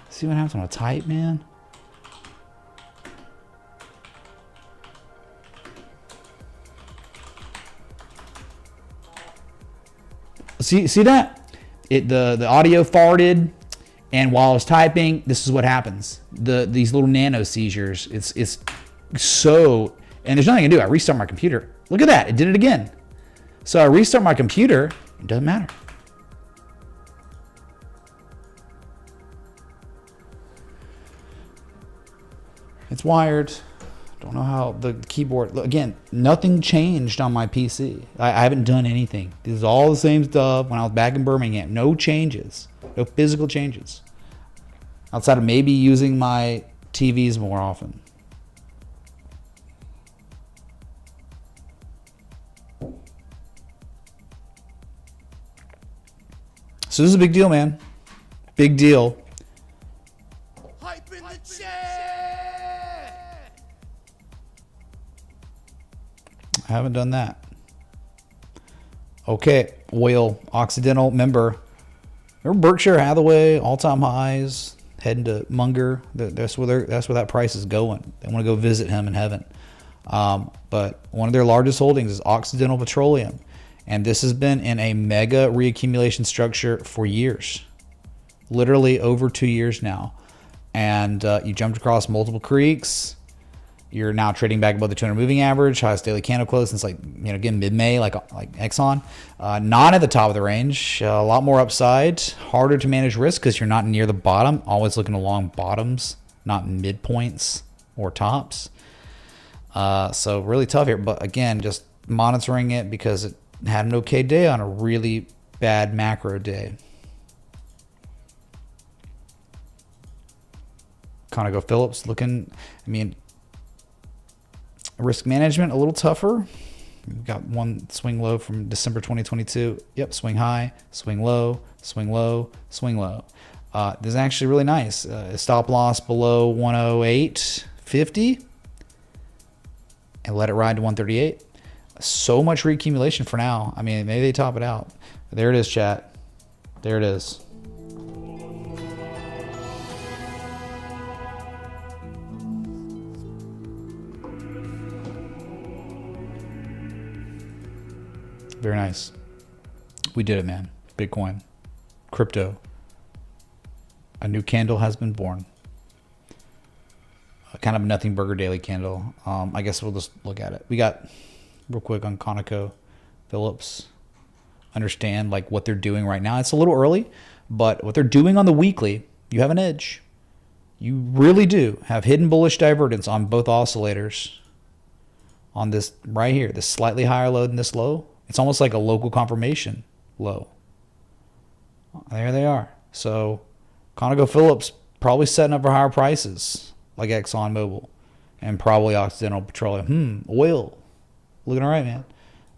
See what happens on a tight, man? See that? The audio farted, and while I was typing, this is what happens. These little nano seizures. It's so, and there's nothing I can do. I restart my computer. Look at that. It did it again. So I restart my computer. It doesn't matter. It's wired. Don't know how the keyboard, again, nothing changed on my PC. I haven't done anything. This is all the same stuff when I was back in Birmingham. No changes, no physical changes. Outside of maybe using my TVs more often. So this is a big deal, man. Big deal. Hype in the chat. I haven't done that. Okay, oil, Occidental, remember Berkshire Hathaway, all-time highs, heading to Munger. That's where that price is going. They want to go visit him in heaven. But one of their largest holdings is Occidental Petroleum. And this has been in a mega reaccumulation structure for years. Literally over 2 years now. And you jumped across multiple creeks. You're now trading back above the 200 moving average, highest daily candle close since again mid-May, like Exxon. Not at the top of the range. A lot more upside. Harder to manage risk because you're not near the bottom. Always looking along bottoms, not midpoints or tops. So really tough here. But again, just monitoring it because it had an okay day on a really bad macro day. ConocoPhillips looking, risk management a little tougher. We've got one swing low from December 2022. Yep, swing high, swing low, swing low, swing low. This is actually really nice. Stop loss below 108.50 and let it ride to 138. So much reaccumulation for now. Maybe they top it out. There it is, chat. There it is. Very nice. We did it, man. Bitcoin. Crypto. A new candle has been born. Kind of a nothing burger daily candle. I guess we'll just look at it. We got real quick on ConocoPhillips. Understand what they're doing right now. It's a little early, but what they're doing on the weekly, you have an edge. You really do have hidden bullish divergence on both oscillators. On this right here, this slightly higher low than this low. It's almost like a local confirmation low. There they are. So ConocoPhillips probably setting up for higher prices like ExxonMobil and probably Occidental Petroleum. Oil. Looking all right, man.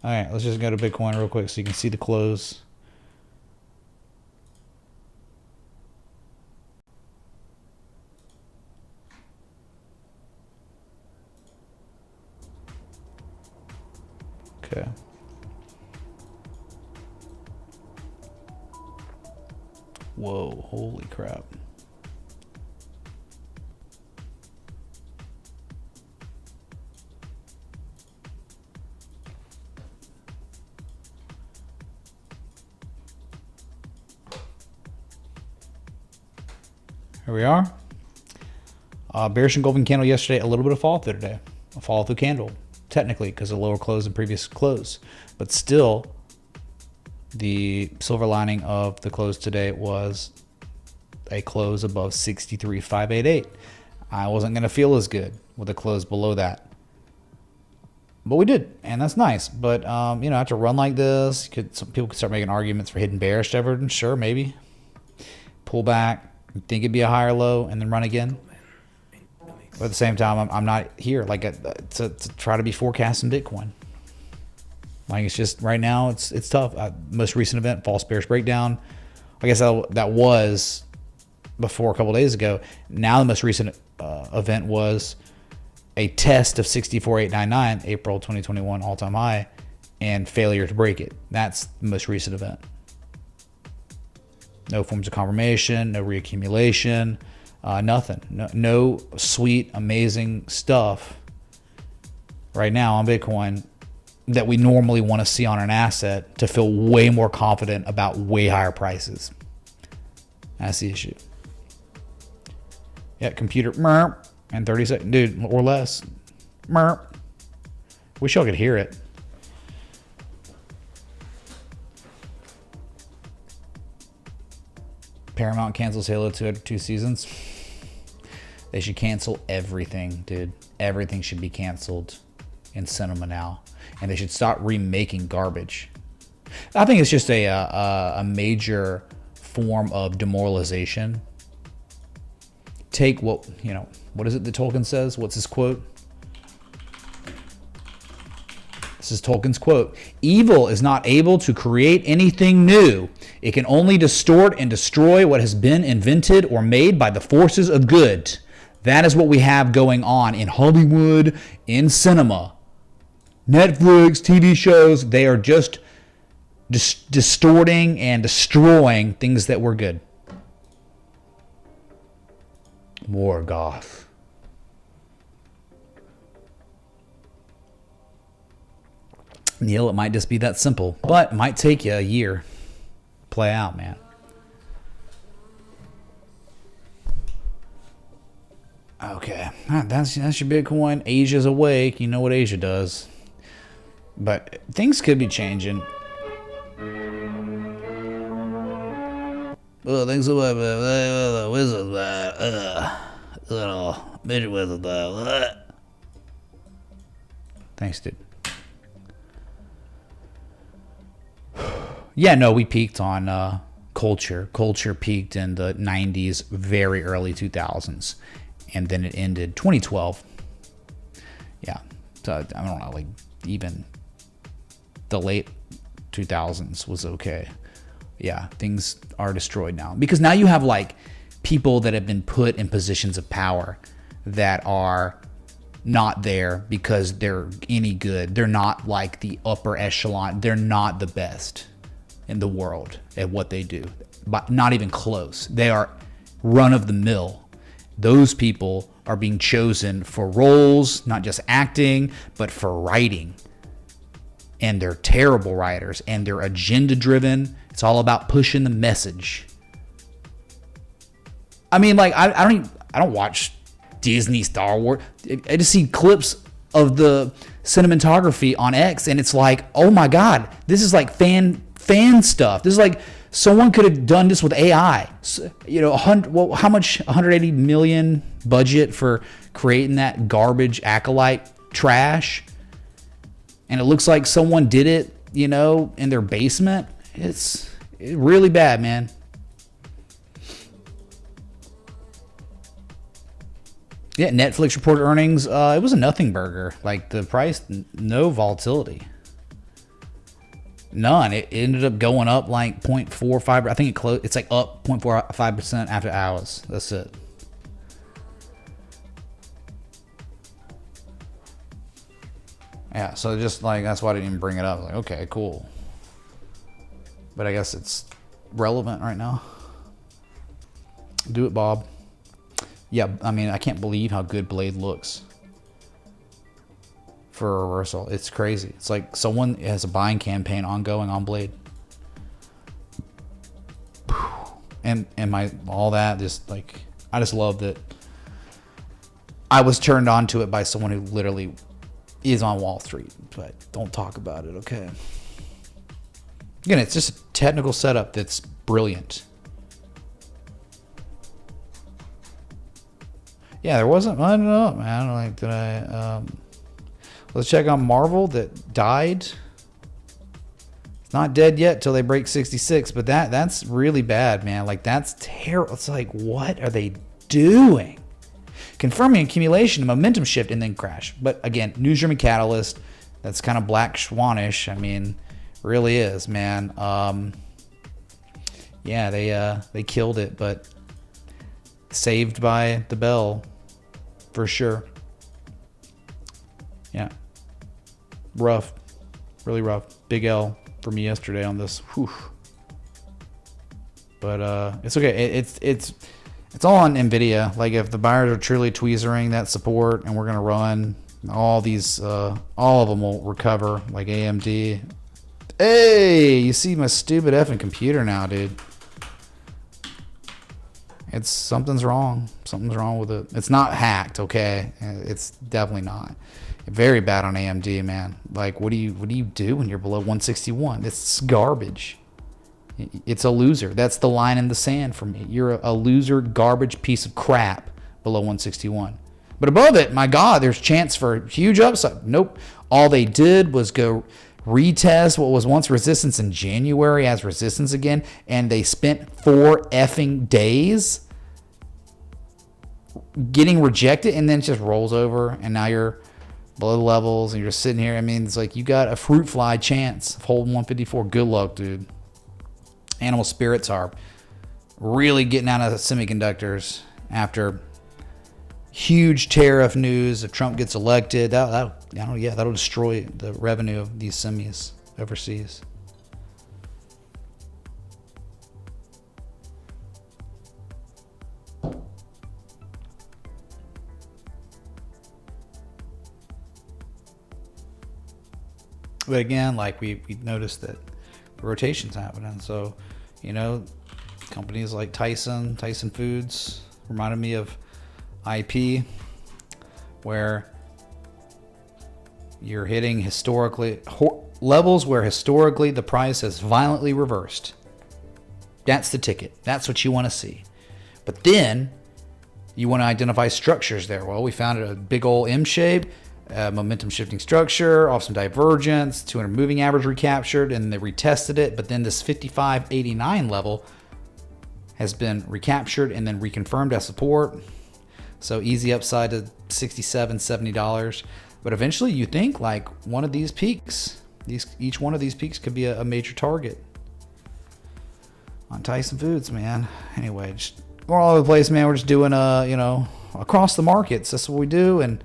All right, let's just go to Bitcoin real quick so you can see the close. Okay. Whoa, holy crap. Here we are. Bearish engulfing candle yesterday. A little bit of fall through today. A fall through candle, technically, because of lower close than previous close. But still, the silver lining of the close today was a close above 63,588. I wasn't going to feel as good with a close below that. But we did, and that's nice. But, after a run like this, some people could start making arguments for hidden bearish divergence. Sure, maybe. Pull back. Think it'd be a higher low and then run again. But at the same time, I'm not here to try to be forecasting Bitcoin. It's just right now it's tough. Most recent event, false bearish breakdown. I guess that was before a couple days ago. Now the most recent event was a test of 64,899, April 2021 all-time high, and failure to break it. That's the most recent event. No forms of confirmation, no reaccumulation, nothing. No sweet, amazing stuff right now on Bitcoin that we normally want to see on an asset to feel way more confident about way higher prices. That's the issue. Yeah, computer, and 30 seconds, dude, or less. Wish y'all could hear it. Paramount cancels Halo 2 after 2 seasons. They should cancel everything, dude. Everything should be canceled in cinema now. And they should stop remaking garbage. I think it's just a major form of demoralization. Take what, you know, what is it that Tolkien says? What's his quote? This is Tolkien's quote. Evil is not able to create anything new. It can only distort and destroy what has been invented or made by the forces of good. That is what we have going on in Hollywood, in cinema. Netflix, TV shows, they are just distorting and destroying things that were good. More goth. Neil, it might just be that simple, but it might take you a year. Play out, man. Okay, that's your Bitcoin. Asia's awake. You know what Asia does. But things could be changing. Well, things are the wizard, little midget wizard, what? Thanks, dude. Yeah, no, we peaked on culture. Culture peaked in the 90s, very early 2000s. And then it ended 2012. Yeah, so I don't know, like even the late 2000s was okay. Yeah, things are destroyed now. Because now you have like people that have been put in positions of power that are not there because they're any good. They're not like the upper echelon. They're not the best in the world at what they do. But not even close. They are run of the mill. Those people are being chosen for roles, not just acting, but for writing. And they're terrible writers, and they're agenda driven. It's all about pushing the message. I mean, like I don't watch Disney, Star Wars. I just see clips of the cinematography on X, and it's like, oh my God, this is like fan stuff. This is like someone could have done this with AI. So, you know, how much? 180 million budget for creating that garbage acolyte trash, and it looks like someone did it, you know, in their basement. It's really bad, man. Yeah, Netflix reported earnings. It was a nothing burger. Like the price, no volatility. None. It ended up going up like 0.45. I think it closed. It's like up 0.45% after hours. That's it. Yeah. So just like that's why I didn't even bring it up. Like, okay, cool. But I guess it's relevant right now. Do it, Bob. Yeah. I mean, I can't believe how good Blade looks. For a reversal. It's crazy. It's like someone has a buying campaign ongoing on Blade. And all that just like, I just love that I was turned on to it by someone who literally is on Wall Street, but don't talk about it, okay? Again, it's just a technical setup that's brilliant. Yeah, there wasn't, I don't know, man. Like, did I, let's check on Marvel that died. It's not dead yet till they break 66, but that's really bad, man. Like, that's terrible. It's like, what are they doing? Confirming accumulation, a momentum shift, and then crash. But again, newsroom and catalyst. That's kind of black swanish. I mean, really is, man. Yeah, they killed it, but saved by the bell for sure. Yeah. Rough. Really rough. Big L for me yesterday on this. Whew. But it's okay. It's all on Nvidia. Like if the buyers are truly tweezering that support and we're gonna run all these all of them will recover, like AMD. Hey, you see my stupid effing computer now, dude. It's something's wrong. Something's wrong with it. It's not hacked, okay? It's definitely not. Very bad on AMD, man. Like, what do you do when you're below 161? It's garbage. It's a loser. That's the line in the sand for me. You're a loser, garbage piece of crap below 161. But above it, my God, there's chance for huge upside. Nope. All they did was go retest what was once resistance in January as resistance again, and they spent 4 effing days getting rejected, and then it just rolls over, and now you're below the levels, and you're just sitting here. I mean, it's like you got a fruit fly chance of holding 154. Good luck, dude. Animal spirits are really getting out of the semiconductors after huge tariff news. If Trump gets elected, that'll destroy the revenue of these semis overseas. But again, like we noticed that the rotation's happening. So, companies like Tyson Foods reminded me of IP, where you're hitting levels where historically the price has violently reversed. That's the ticket. That's what you want to see. But then you want to identify structures there. Well, we found a big old M shape, momentum shifting structure, off some divergence, 200 moving average recaptured, and they retested it. But then this 55.89 level has been recaptured and then reconfirmed as support. So easy upside to $67, $70. But eventually you think like one of these peaks, each one of these peaks could be a major target on Tyson Foods, man. Anyway, just we're all over the place, man. We're just doing, across the markets. That's what we do. And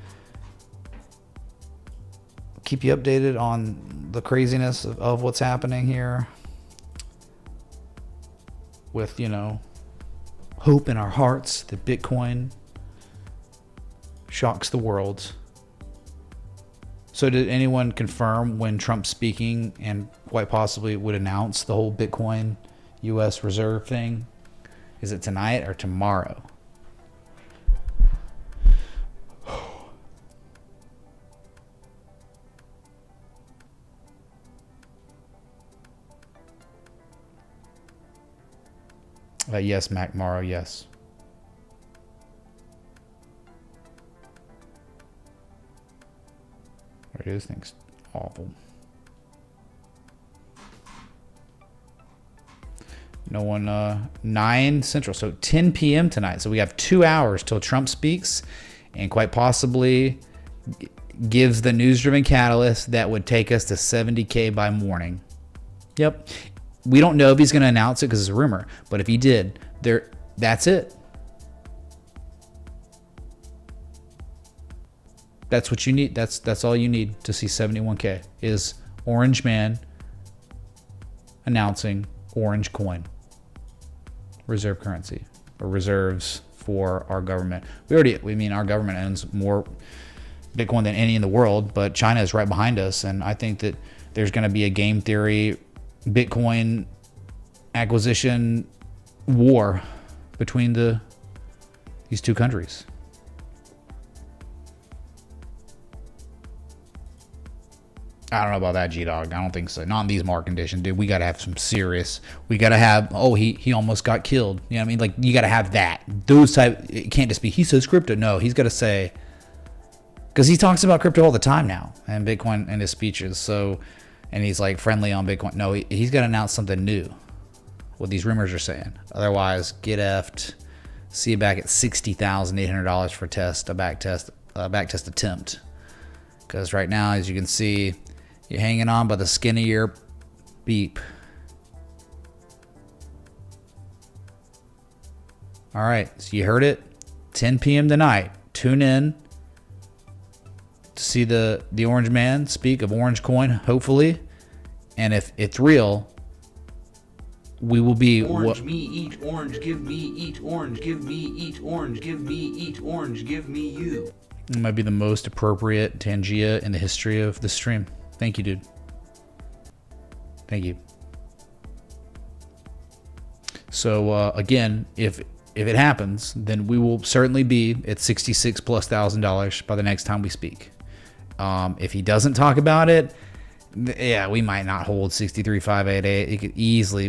keep you updated on the craziness of what's happening here with, hope in our hearts that Bitcoin shocks the world. So did anyone confirm when Trump's speaking and quite possibly would announce the whole Bitcoin US reserve thing? Is it tonight or tomorrow? Yes, Mac Morrow, yes. This thing's awful. No one, 9 Central, so 10 p.m. tonight. So we have 2 hours till Trump speaks and quite possibly gives the news-driven catalyst that would take us to 70K by morning. Yep. We don't know if he's going to announce it because it's a rumor, but if he did, that's it. That's what you need. That's all you need to see 71K is Orange Man announcing Orange Coin reserve currency or reserves for our government. Our government owns more Bitcoin than any in the world, but China is right behind us. And I think that there's going to be a game theory Bitcoin acquisition war between these two countries. I don't know about that, G-Dog. I don't think so. Not in these market conditions, dude. We got to have some serious. We got to have, he almost got killed. You know what I mean? Like, you got to have that. Those type, it can't just be, he says crypto. No, he's got to say, because he talks about crypto all the time now and Bitcoin in his speeches. So, and he's like friendly on Bitcoin. No, he's got to announce something new. What these rumors are saying. Otherwise, get effed. See you back at $60,800 for a back test attempt. Because right now, as you can see, you're hanging on by the skin of your beep. All right, so you heard it. 10 p.m. tonight. Tune in to see the Orange Man speak of Orange Coin, hopefully. And if it's real, we will be orange, me, eat orange, give me, eat orange, give me, eat orange, give me, eat orange, give me you. It might be the most appropriate Tangia in the history of the stream. Thank you, dude. Thank you. So again, if it happens, then we will certainly be at $66,000+ by the next time we speak. If he doesn't talk about it, yeah, we might not hold 63,588.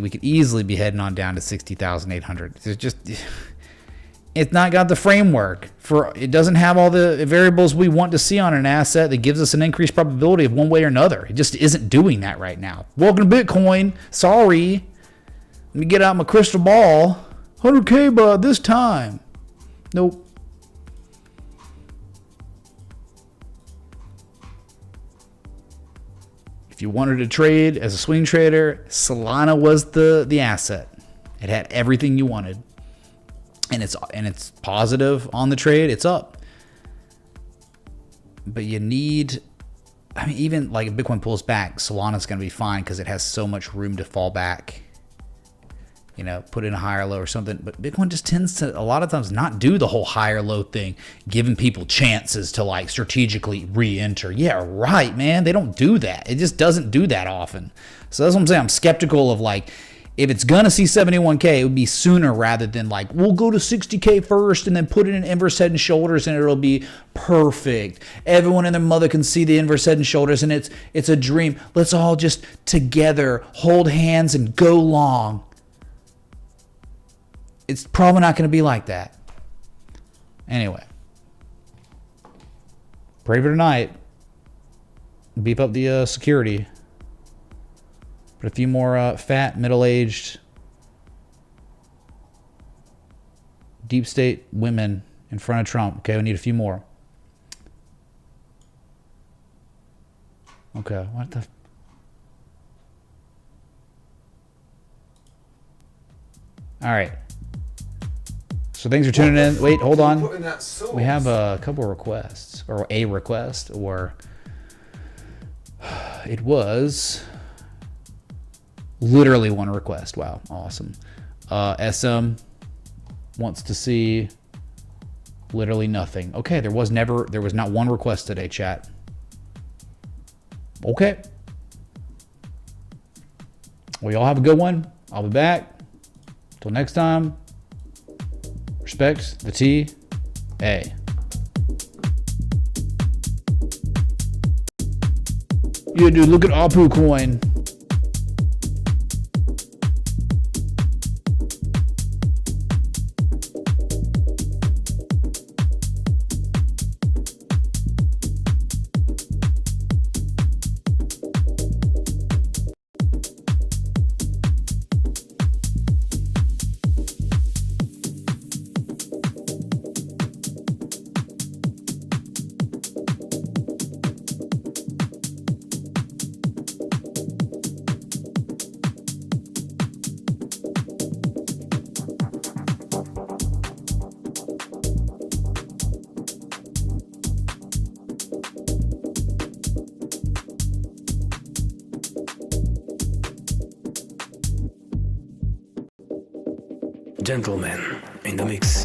We could easily be heading on down to 60,800. It's just It's not got the framework for, it doesn't have all the variables we want to see on an asset that gives us an increased probability of one way or another. It just isn't doing that right now. Welcome to Bitcoin. Sorry. Let me get out my crystal ball. 100K by this time. Nope. If you wanted to trade as a swing trader, Solana was the asset. It had everything you wanted. And it's positive on the trade, it's up. But you need, I mean, even like if Bitcoin pulls back, Solana's going to be fine because it has so much room to fall back. You know, put in a higher low or something. But Bitcoin just tends to a lot of times not do the whole higher low thing, giving people chances to like strategically re-enter. Yeah, right, man. They don't do that. It just doesn't do that often. So that's what I'm saying. I'm skeptical of like, if it's going to see 71K, it would be sooner rather than like, we'll go to 60K first and then put it in inverse head and shoulders and it'll be perfect. Everyone and their mother can see the inverse head and shoulders and it's a dream. Let's all just together hold hands and go long. It's probably not going to be like that. Anyway. Pray for tonight. Beef up the security. But a few more fat, middle-aged, deep state women in front of Trump. Okay, we need a few more. Okay, what the... All right. So thanks for tuning in. Wait, hold on. We have a couple of requests, or a request, or it was literally one request. Wow, awesome. SM wants to see literally nothing. Okay, there was not one request today, chat. Okay. Well, y'all have a good one. I'll be back. Till next time. Respect the T. A. Yeah, dude, look at Apu coin. Gentlemen in the mix.